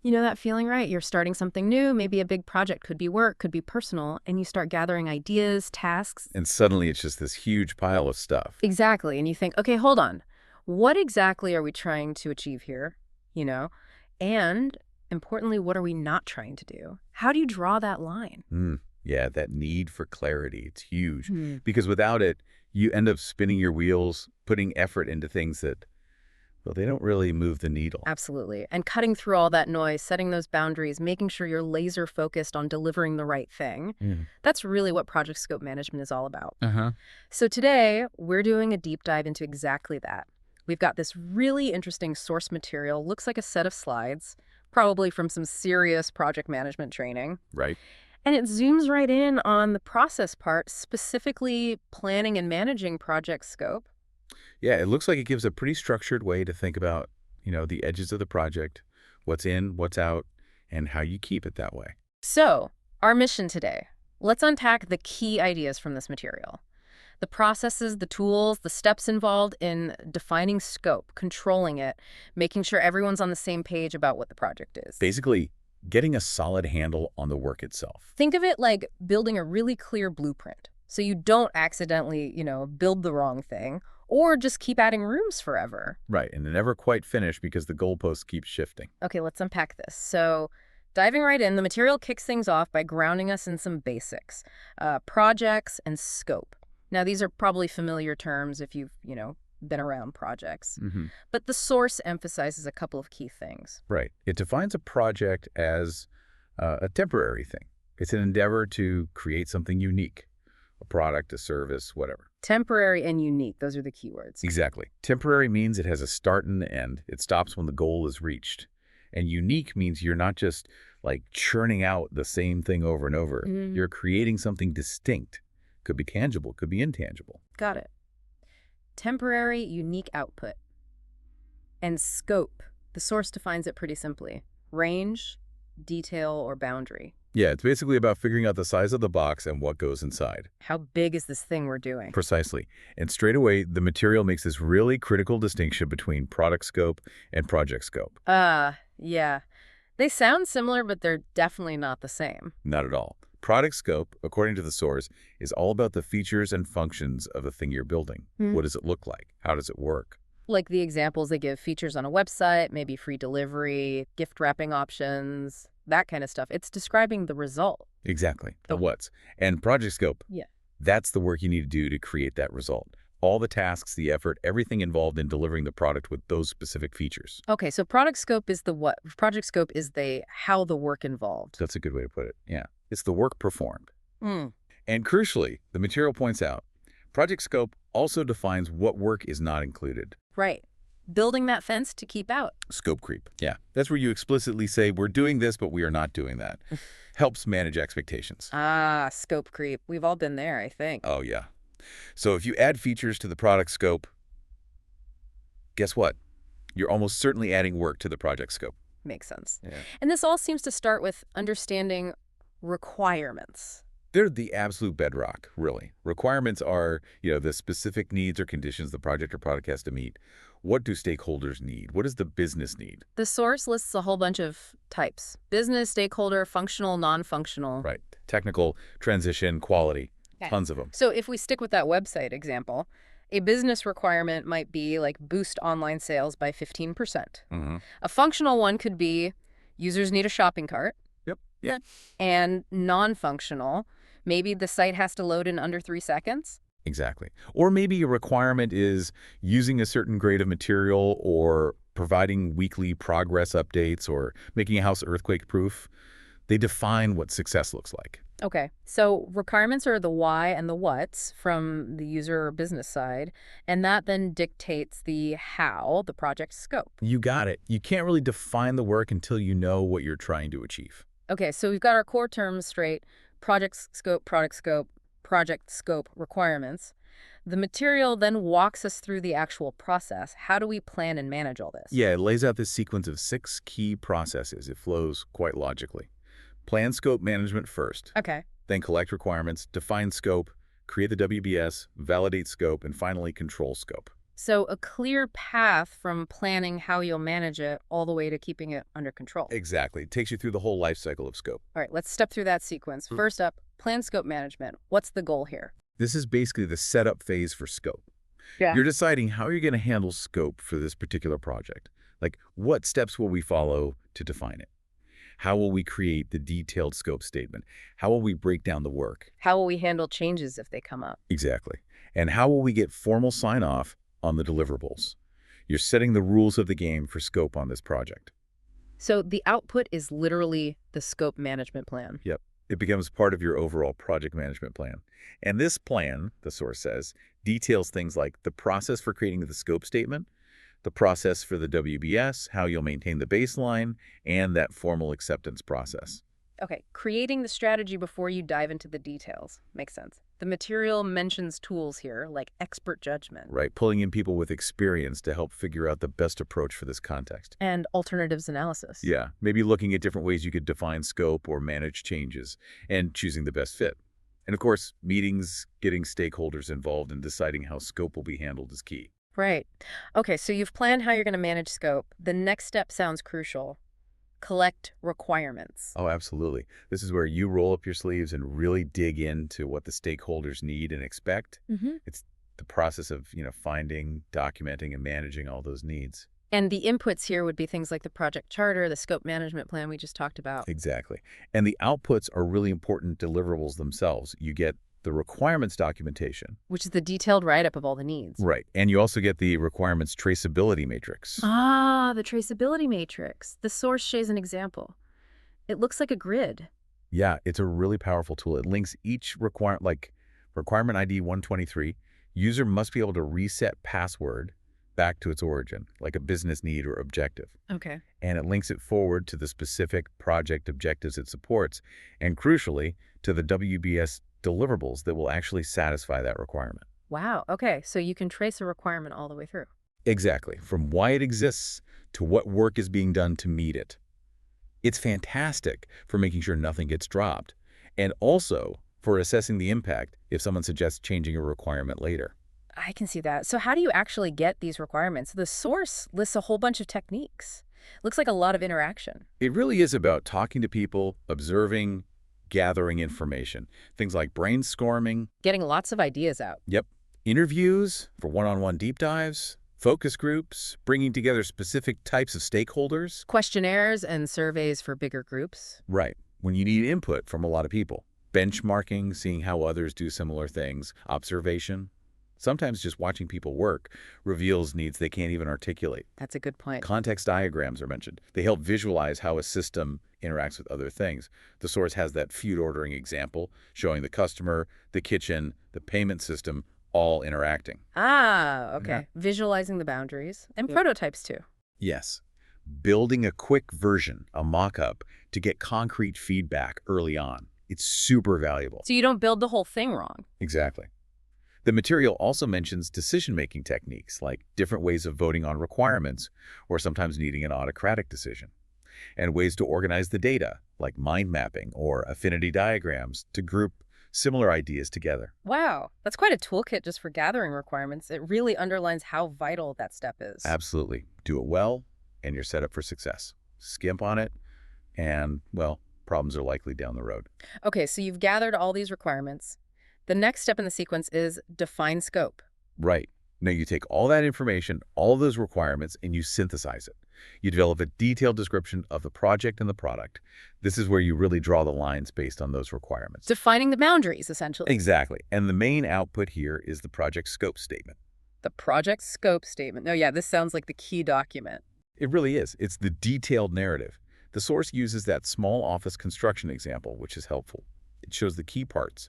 You know that feeling, right? You're starting something new, maybe a big project, could be work, could be personal, and you start gathering ideas, tasks. And suddenly it's just this huge pile of stuff. Exactly. And you think, okay, hold on. What exactly are we trying to achieve here? You know? And importantly, what are we not trying to do? How do you draw that line? Yeah, that need for clarity, it's huge. Hmm. Because without it, you end up spinning your wheels, putting effort into things that, well, they don't really move the needle. Absolutely. And cutting through all that noise, setting those boundaries, making sure you're laser focused on delivering the right thing. That's really what project scope management is all about. So today, we're doing a deep dive into exactly that. We've got this really interesting source material, looks like a set of slides, probably from some serious project management training. Right. And it zooms right in on the process part, specifically planning and managing project scope. Yeah, it looks like it gives a pretty structured way to think about, the edges of the project, what's in, what's out, and how you keep it that way. So, our mission today, let's unpack the key ideas from this material. The processes, the tools, the steps involved in defining scope, controlling it, making sure everyone's on the same page about what the project is. Basically, getting a solid handle on the work itself. Think of it like building a really clear blueprint, so you don't accidentally, build the wrong thing, or just keep adding rooms forever. Right, and they're never quite finished because the goalposts keep shifting. Okay, let's unpack this. So, diving right in, the material kicks things off by grounding us in some basics, projects and scope. Now, these are probably familiar terms if you've, been around projects. But the source emphasizes a couple of key things. Right. It defines a project as a temporary thing. It's an endeavor to create something unique, a product, a service, whatever. Temporary and unique, those are the key words. Exactly. Temporary means it has a start and an end. It stops when the goal is reached. And unique means you're not just like churning out the same thing over and over. You're creating something distinct. Could be tangible, could be intangible. Got it. Temporary, unique output. And scope. The source defines it pretty simply. Range, detail, or boundary. Yeah, it's basically about figuring out the size of the box and what goes inside. How big is this thing we're doing? Precisely. And straight away, the material makes this really critical distinction between product scope and project scope. Yeah. They sound similar, but they're definitely not the same. Not at all. Product scope, according to the source, is all about the features and functions of the thing you're building. What does it look like? How does it work? Like the examples they give, features on a website, maybe free delivery, gift wrapping options, that kind of stuff. It's describing the result. Exactly. The what's. And project scope, Yeah. that's the work you need to do to create that result. All the tasks, the effort, everything involved in delivering the product with those specific features. Okay, so product scope is the what? Project scope is the how the work involved. That's a good way to put it. Yeah. It's the work performed. Mm. And crucially, the material points out, project scope also defines what work is not included. Right. Building that fence to keep out. Scope creep. Yeah. That's where you explicitly say, we're doing this, but we are not doing that. Helps manage expectations. Scope creep. We've all been there, I think. Oh, yeah. So if you add features to the product scope, guess what? You're almost certainly adding work to the project scope. Makes sense. Yeah. And this all seems to start with understanding requirements. They're the absolute bedrock, really. Requirements are, the specific needs or conditions the project or product has to meet. What do stakeholders need? What does the business need? The source lists a whole bunch of types. Business, stakeholder, functional, non-functional. Right. Technical, transition, quality. Okay. Tons of them. So if we stick with that website example, a business requirement might be like boost online sales by 15%. A functional one could be users need a shopping cart. Yep. Yeah. And non-functional, maybe the site has to load in under 3 seconds. Exactly. Or maybe a requirement is using a certain grade of material or providing weekly progress updates or making a house earthquake-proof. They define what success looks like. Okay, so requirements are the why and the what's from the user or business side, and that then dictates the how, the project scope. You got it. You can't really define the work until you know what you're trying to achieve. Okay, so we've got our core terms straight: project scope, product scope, project scope, requirements. The material then walks us through the actual process. How do we plan and manage all this? Yeah, it lays out this sequence of 6 key processes. It flows quite logically. Plan scope management first. Okay. Then collect requirements, define scope, create the WBS, validate scope, and finally control scope. So a clear path from planning how you'll manage it all the way to keeping it under control. Exactly. It takes you through the whole life cycle of scope. All right, let's step through that sequence. First up, plan scope management. What's the goal here? This is basically the setup phase for scope. Yeah. You're deciding how you're going to handle scope for this particular project. Like, what steps will we follow to define it? How will we create the detailed scope statement? How will we break down the work? How will we handle changes if they come up? Exactly. And how will we get formal sign-off on the deliverables? You're setting the rules of the game for scope on this project. So the output is literally the scope management plan. Yep. It becomes part of your overall project management plan. And this plan, the source says, details things like the process for creating the scope statement, the process for the WBS, how you'll maintain the baseline, and that formal acceptance process. Okay, creating the strategy before you dive into the details. Makes sense. The material mentions tools here, like expert judgment. Right, pulling in people with experience to help figure out the best approach for this context. And alternatives analysis. Yeah, maybe looking at different ways you could define scope or manage changes, and choosing the best fit. And of course, meetings, getting stakeholders involved and deciding how scope will be handled is key. Right. Okay, so you've planned how you're going to manage scope. The next step sounds crucial. Collect requirements. Oh, absolutely. This is where you roll up your sleeves and really dig into what the stakeholders need and expect. It's the process of, finding, documenting, and managing all those needs. And the inputs here would be things like the project charter, the scope management plan we just talked about. Exactly. And the outputs are really important deliverables themselves. You get the requirements documentation. Which is the detailed write-up of all the needs. Right. And you also get the requirements traceability matrix. Ah, the traceability matrix. The source shares an example. It looks like a grid. Yeah, it's a really powerful tool. It links each requirement, like requirement ID 123. User must be able to reset password back to its origin, like a business need or objective. Okay. And it links it forward to the specific project objectives it supports, and crucially, to the WBS deliverables that will actually satisfy that requirement. Wow. Okay. So you can trace a requirement all the way through. Exactly. From why it exists to what work is being done to meet it. It's fantastic for making sure nothing gets dropped, and also for assessing the impact if someone suggests changing a requirement later. I can see that. So how do you actually get these requirements? The source lists a whole bunch of techniques. Looks like a lot of interaction. It really is about talking to people, observing, gathering information. Things like brainstorming. Getting lots of ideas out. Yep. Interviews for one-on-one deep dives. Focus groups, bringing together specific types of stakeholders. Questionnaires and surveys for bigger groups. Right. When you need input from a lot of people. Benchmarking, seeing how others do similar things. Observation. Sometimes just watching people work reveals needs they can't even articulate. That's a good point. Context diagrams are mentioned. They help visualize how a system interacts with other things. The source has that feud ordering example showing the customer, the kitchen, the payment system all interacting. Ah, okay. Yeah. Visualizing the boundaries and prototypes too. Yes. Building a quick version, a mock-up, to get concrete feedback early on. It's super valuable. So you don't build the whole thing wrong. Exactly. The material also mentions decision-making techniques, like different ways of voting on requirements, or sometimes needing an autocratic decision, and ways to organize the data, like mind mapping or affinity diagrams, to group similar ideas together. Wow, that's quite a toolkit just for gathering requirements. It really underlines how vital that step is. Absolutely. Do it well, and you're set up for success. Skimp on it, and, well, problems are likely down the road. Okay, so you've gathered all these requirements. The next step in the sequence is define scope. Right. Now you take all that information, all of those requirements, and you synthesize it. You develop a detailed description of the project and the product. This is where you really draw the lines based on those requirements. Defining the boundaries, essentially. Exactly. And the main output here is the project scope statement. The project scope statement. Oh, yeah, this sounds like the key document. It really is. It's the detailed narrative. The source uses that small office construction example, which is helpful. It shows the key parts.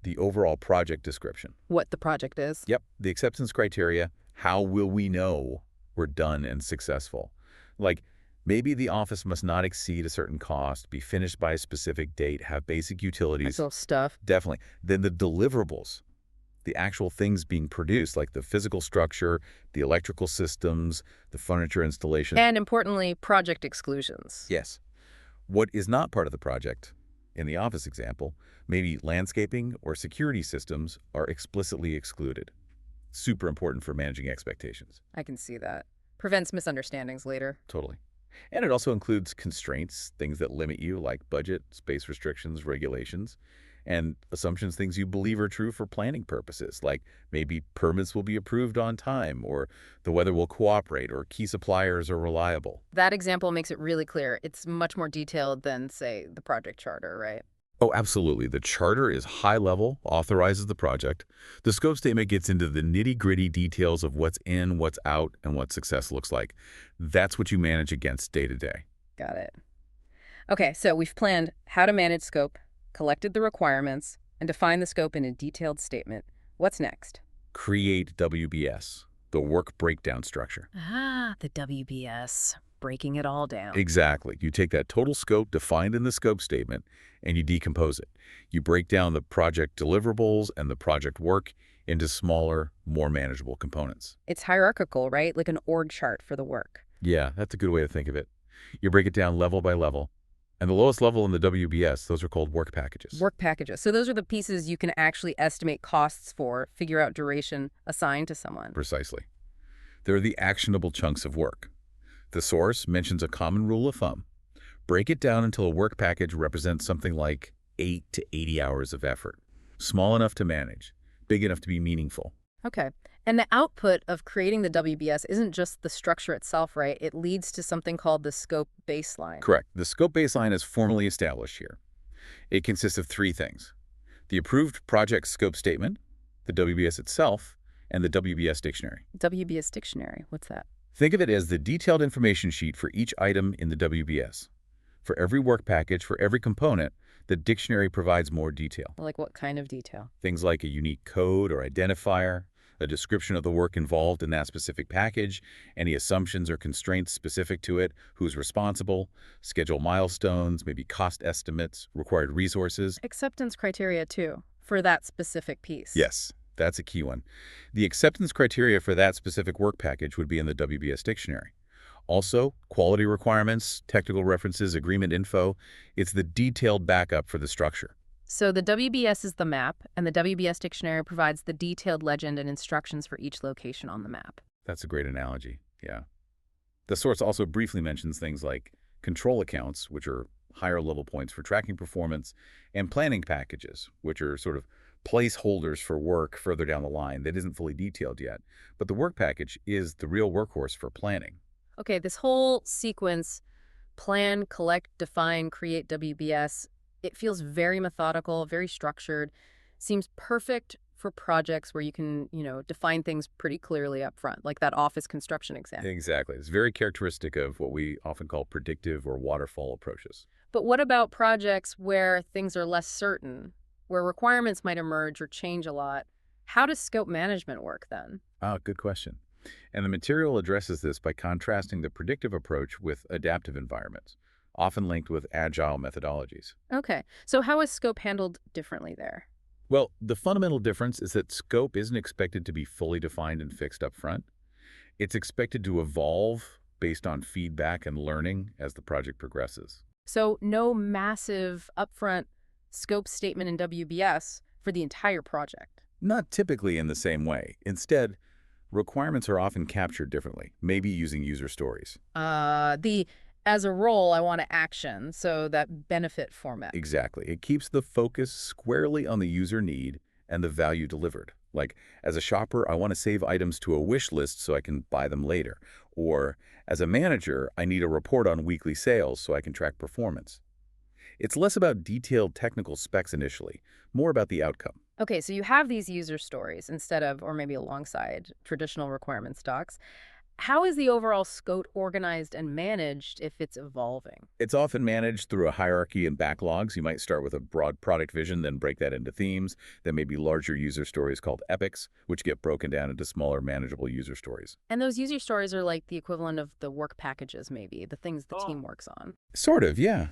The overall project description. What the project is. Yep. The acceptance criteria. How will we know we're done and successful? Like, maybe the office must not exceed a certain cost, be finished by a specific date, have basic utilities. That's all stuff. Definitely. Then the deliverables, the actual things being produced, like the physical structure, the electrical systems, the furniture installation. And importantly, project exclusions. Yes. What is not part of the project, in the office example, maybe landscaping or security systems are explicitly excluded. Super important for managing expectations. I can see that. Prevents misunderstandings later. Totally. And it also includes constraints, things that limit you, like budget, space restrictions, regulations, and assumptions, things you believe are true for planning purposes, like maybe permits will be approved on time, or the weather will cooperate, or key suppliers are reliable. That example makes it really clear. It's much more detailed than, say, the project charter, right? Oh, absolutely. The charter is high level, authorizes the project. The scope statement gets into the nitty-gritty details of what's in, what's out, and what success looks like. That's what you manage against day to day. Got it. Okay, so we've planned how to manage scope, collected the requirements, and defined the scope in a detailed statement. What's next? Create WBS, the work breakdown structure. Ah, the WBS. Breaking it all down. Exactly. You take that total scope defined in the scope statement and you decompose it. You break down the project deliverables and the project work into smaller, more manageable components. It's hierarchical, right? Like an org chart for the work. Yeah, that's a good way to think of it. You break it down level by level. And the lowest level in the WBS, those are called work packages. Work packages. So those are the pieces you can actually estimate costs for, figure out duration, assign to someone. Precisely. They're the actionable chunks of work. The source mentions a common rule of thumb. Break it down until a work package represents something like 8 to 80 hours of effort. Small enough to manage, big enough to be meaningful. Okay. And the output of creating the WBS isn't just the structure itself, right? It leads to something called the scope baseline. Correct. The scope baseline is formally established here. It consists of 3 things: the approved project scope statement, the WBS itself, and the WBS dictionary. WBS dictionary, what's that? Think of it as the detailed information sheet for each item in the WBS. For every work package, for every component, the dictionary provides more detail. Like what kind of detail? Things like a unique code or identifier, a description of the work involved in that specific package, any assumptions or constraints specific to it, who's responsible, schedule milestones, maybe cost estimates, required resources. Acceptance criteria, too, for that specific piece. Yes. That's a key one. The acceptance criteria for that specific work package would be in the WBS dictionary. Also, quality requirements, technical references, agreement info. It's the detailed backup for the structure. So the WBS is the map, and the WBS dictionary provides the detailed legend and instructions for each location on the map. That's a great analogy, yeah. The source also briefly mentions things like control accounts, which are higher level points for tracking performance, and planning packages, which are sort of placeholders for work further down the line that isn't fully detailed yet. But the work package is the real workhorse for planning. Okay, this whole sequence, plan, collect, define, create WBS, it feels very methodical, very structured, seems perfect for projects where you can, define things pretty clearly up front, like that office construction example. Exactly. It's very characteristic of what we often call predictive or waterfall approaches. But what about projects where things are less certain, where requirements might emerge or change a lot? How does scope management work then? Good question. And the material addresses this by contrasting the predictive approach with adaptive environments, often linked with agile methodologies. Okay, so how is scope handled differently there? Well, the fundamental difference is that scope isn't expected to be fully defined and fixed up front. It's expected to evolve based on feedback and learning as the project progresses. So no massive upfront scope statement in WBS for the entire project? Not typically in the same way. Instead, requirements are often captured differently, maybe using user stories. As a role, I want to action, so that benefit format. Exactly. It keeps the focus squarely on the user need and the value delivered. Like, as a shopper, I want to save items to a wish list so I can buy them later. Or, as a manager, I need a report on weekly sales so I can track performance. It's less about detailed technical specs initially, more about the outcome. Okay, so you have these user stories instead of, or maybe alongside, traditional requirements docs. How is the overall scope organized and managed if it's evolving? It's often managed through a hierarchy and backlogs. You might start with a broad product vision, then break that into themes. Then maybe larger user stories called epics, which get broken down into smaller, manageable user stories. And those user stories are like the equivalent of the work packages, maybe, the things the team works on. Sort of, yeah.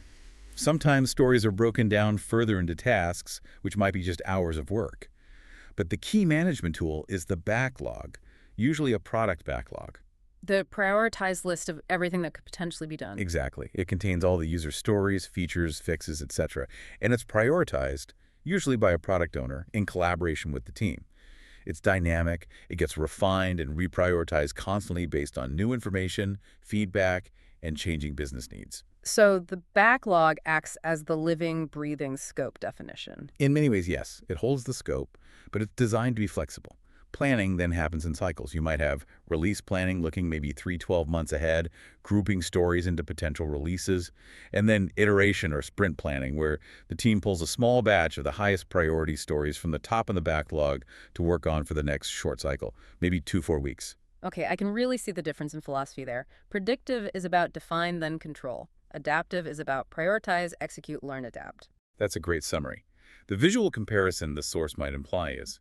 Sometimes stories are broken down further into tasks, which might be just hours of work. But the key management tool is the backlog, usually a product backlog. The prioritized list of everything that could potentially be done. Exactly. It contains all the user stories, features, fixes, etc. And it's prioritized, usually by a product owner, in collaboration with the team. It's dynamic, it gets refined and reprioritized constantly based on new information, feedback, and changing business needs. So the backlog acts as the living, breathing scope definition. In many ways, yes, it holds the scope, but it's designed to be flexible. Planning then happens in cycles. You might have release planning looking maybe 3-12 months ahead, grouping stories into potential releases, and then iteration or sprint planning where the team pulls a small batch of the highest priority stories from the top of the backlog to work on for the next short cycle, maybe 2-4 weeks. Okay, I can really see the difference in philosophy there. Predictive is about define, then control. Adaptive is about prioritize, execute, learn, adapt. That's a great summary. The visual comparison the source might imply is,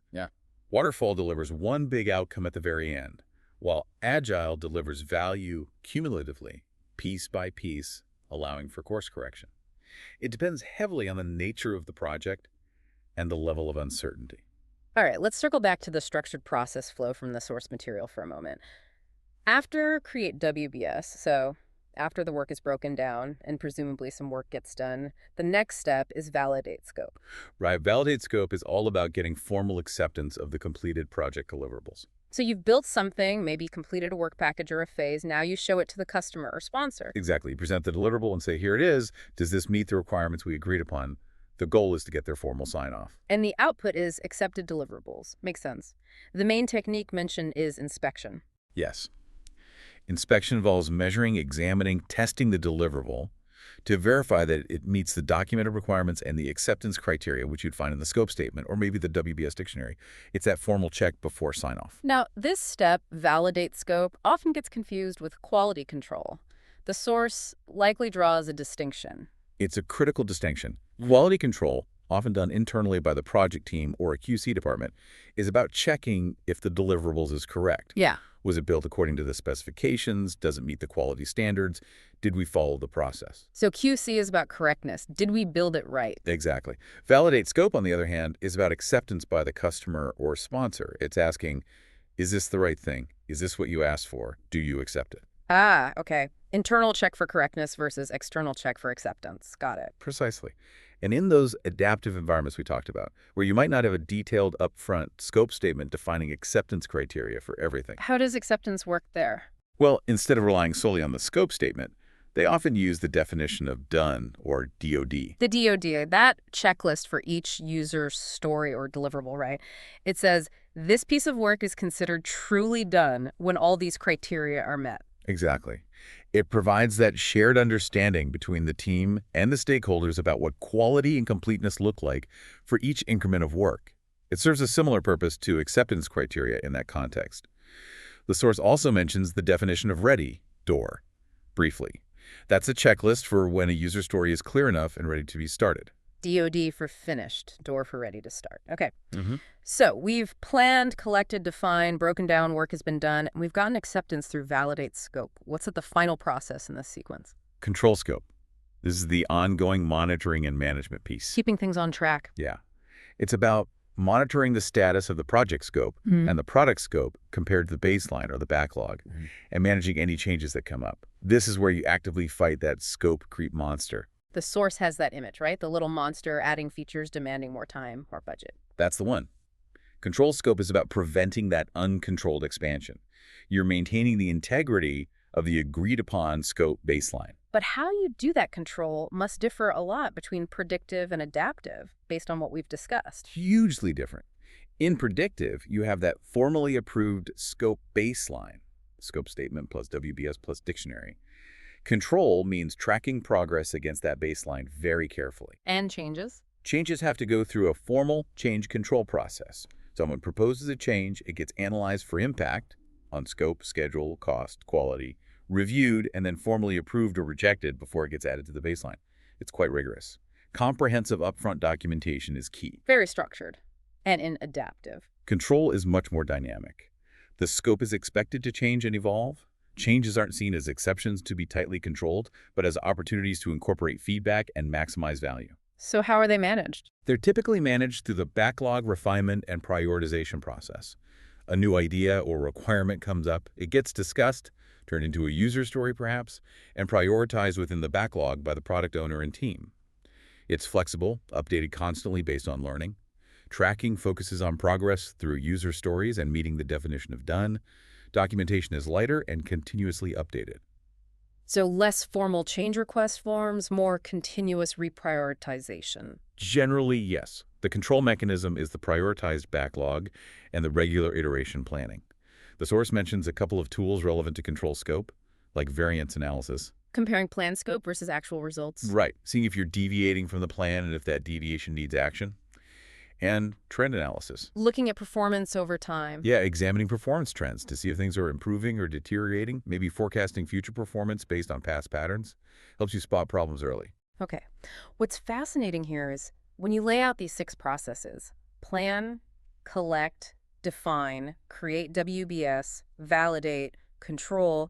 Waterfall delivers one big outcome at the very end, while Agile delivers value cumulatively, piece by piece, allowing for course correction. It depends heavily on the nature of the project and the level of uncertainty. All right, let's circle back to the structured process flow from the source material for a moment. After create WBS, so after the work is broken down and presumably some work gets done, the next step is validate scope. Right. Validate scope is all about getting formal acceptance of the completed project deliverables. So you've built something, maybe completed a work package or a phase. Now you show it to the customer or sponsor. Exactly. You present the deliverable and say, here it is. Does this meet the requirements we agreed upon? The goal is to get their formal sign-off. And the output is accepted deliverables. Makes sense. The main technique mentioned is inspection. Yes. Inspection involves measuring, examining, testing the deliverable to verify that it meets the documented requirements and the acceptance criteria, which you'd find in the scope statement or maybe the WBS dictionary. It's that formal check before sign-off. Now, this step, validate scope, often gets confused with quality control. The source likely draws a distinction. It's a critical distinction. Quality control, often done internally by the project team or a QC department, is about checking if the deliverables is correct. Yeah. Was it built according to the specifications? Does it meet the quality standards? Did we follow the process? So QC is about correctness. Did we build it right? Exactly. Validate scope, on the other hand, is about acceptance by the customer or sponsor. It's asking, is this the right thing? Is this what you asked for? Do you accept it? Ah, okay. Internal check for correctness versus external check for acceptance. Got it. Precisely. And in those adaptive environments we talked about, where you might not have a detailed upfront scope statement defining acceptance criteria for everything. How does acceptance work there? Well, instead of relying solely on the scope statement, they often use the definition of done or DOD. The DOD, that checklist for each user's story or deliverable, right? It says, this piece of work is considered truly done when all these criteria are met. Exactly. It provides that shared understanding between the team and the stakeholders about what quality and completeness look like for each increment of work. It serves a similar purpose to acceptance criteria in that context. The source also mentions the definition of ready, door, briefly. That's a checklist for when a user story is clear enough and ready to be started. DOD for finished, door for ready to start. Okay. So we've planned, collected, defined, broken down, work has been done, and we've gotten acceptance through validate scope. What's at the final process in this sequence? Control scope. This is the ongoing monitoring and management piece. Keeping things on track. Yeah. It's about monitoring the status of the project scope and the product scope compared to the baseline or the backlog and managing any changes that come up. This is where you actively fight that scope creep monster. The source has that image, right? The little monster adding features, demanding more time, more budget. That's the one. Control scope is about preventing that uncontrolled expansion. You're maintaining the integrity of the agreed-upon scope baseline. But how you do that control must differ a lot between predictive and adaptive, based on what we've discussed. Hugely different. In predictive, you have that formally approved scope baseline, scope statement plus WBS plus dictionary. Control means tracking progress against that baseline very carefully. And changes? Changes have to go through a formal change control process. Someone proposes a change, it gets analyzed for impact on scope, schedule, cost, quality, reviewed, and then formally approved or rejected before it gets added to the baseline. It's quite rigorous. Comprehensive upfront documentation is key. Very structured. And in adaptive. Control is much more dynamic. The scope is expected to change and evolve. Changes aren't seen as exceptions to be tightly controlled, but as opportunities to incorporate feedback and maximize value. So how are they managed? They're typically managed through the backlog refinement and prioritization process. A new idea or requirement comes up, it gets discussed, turned into a user story perhaps, and prioritized within the backlog by the product owner and team. It's flexible, updated constantly based on learning. Tracking focuses on progress through user stories and meeting the definition of done. Documentation is lighter and continuously updated. So less formal change request forms, more continuous reprioritization. Generally, yes. The control mechanism is the prioritized backlog and the regular iteration planning. The source mentions a couple of tools relevant to control scope, like variance analysis. Comparing plan scope versus actual results. Right. Seeing if you're deviating from the plan and if that deviation needs action. And trend analysis. Looking at performance over time. Yeah, examining performance trends to see if things are improving or deteriorating. Maybe forecasting future performance based on past patterns. Helps you spot problems early. Okay. What's fascinating here is when you lay out these 6 processes, plan, collect, define, create WBS, validate, control,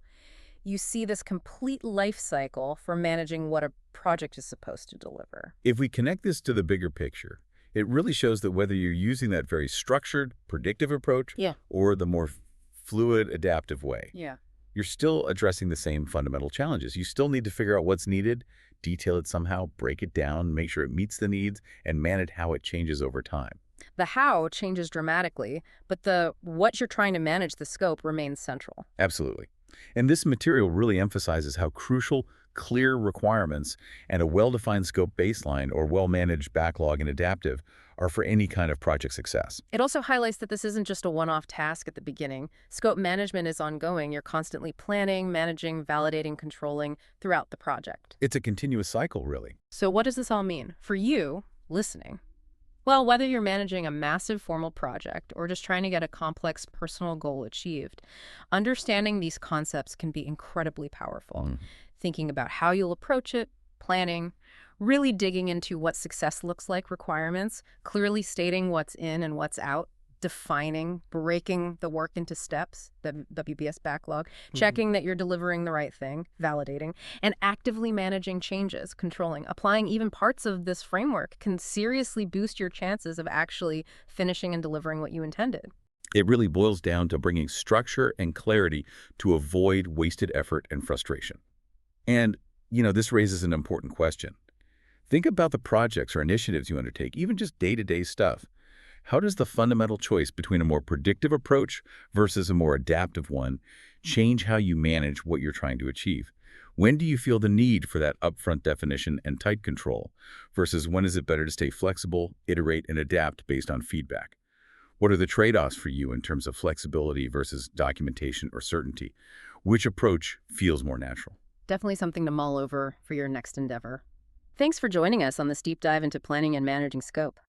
you see this complete life cycle for managing what a project is supposed to deliver. If we connect this to the bigger picture, it really shows that whether you're using that very structured, predictive approach or the more fluid, adaptive way, you're still addressing the same fundamental challenges. You still need to figure out what's needed, detail it somehow, break it down, make sure it meets the needs, and manage how it changes over time. The how changes dramatically, but the what you're trying to manage, the scope, remains central. Absolutely. And this material really emphasizes how crucial clear requirements and a well-defined scope baseline or well-managed backlog and adaptive are for any kind of project success. It also highlights that this isn't just a one-off task at the beginning. Scope management is ongoing. You're constantly planning, managing, validating, controlling throughout the project. It's a continuous cycle, really. So what does this all mean for you listening? Well, whether you're managing a massive formal project or just trying to get a complex personal goal achieved, understanding these concepts can be incredibly powerful. Thinking about how you'll approach it, planning, really digging into what success looks like, requirements, clearly stating what's in and what's out, defining, breaking the work into steps, the WBS backlog, checking that you're delivering the right thing, validating, and actively managing changes, controlling. Applying even parts of this framework can seriously boost your chances of actually finishing and delivering what you intended. It really boils down to bringing structure and clarity to avoid wasted effort and frustration. And, this raises an important question. Think about the projects or initiatives you undertake, even just day-to-day stuff. How does the fundamental choice between a more predictive approach versus a more adaptive one change how you manage what you're trying to achieve? When do you feel the need for that upfront definition and tight control versus when is it better to stay flexible, iterate, and adapt based on feedback? What are the trade-offs for you in terms of flexibility versus documentation or certainty? Which approach feels more natural? Definitely something to mull over for your next endeavor. Thanks for joining us on this deep dive into planning and managing scope.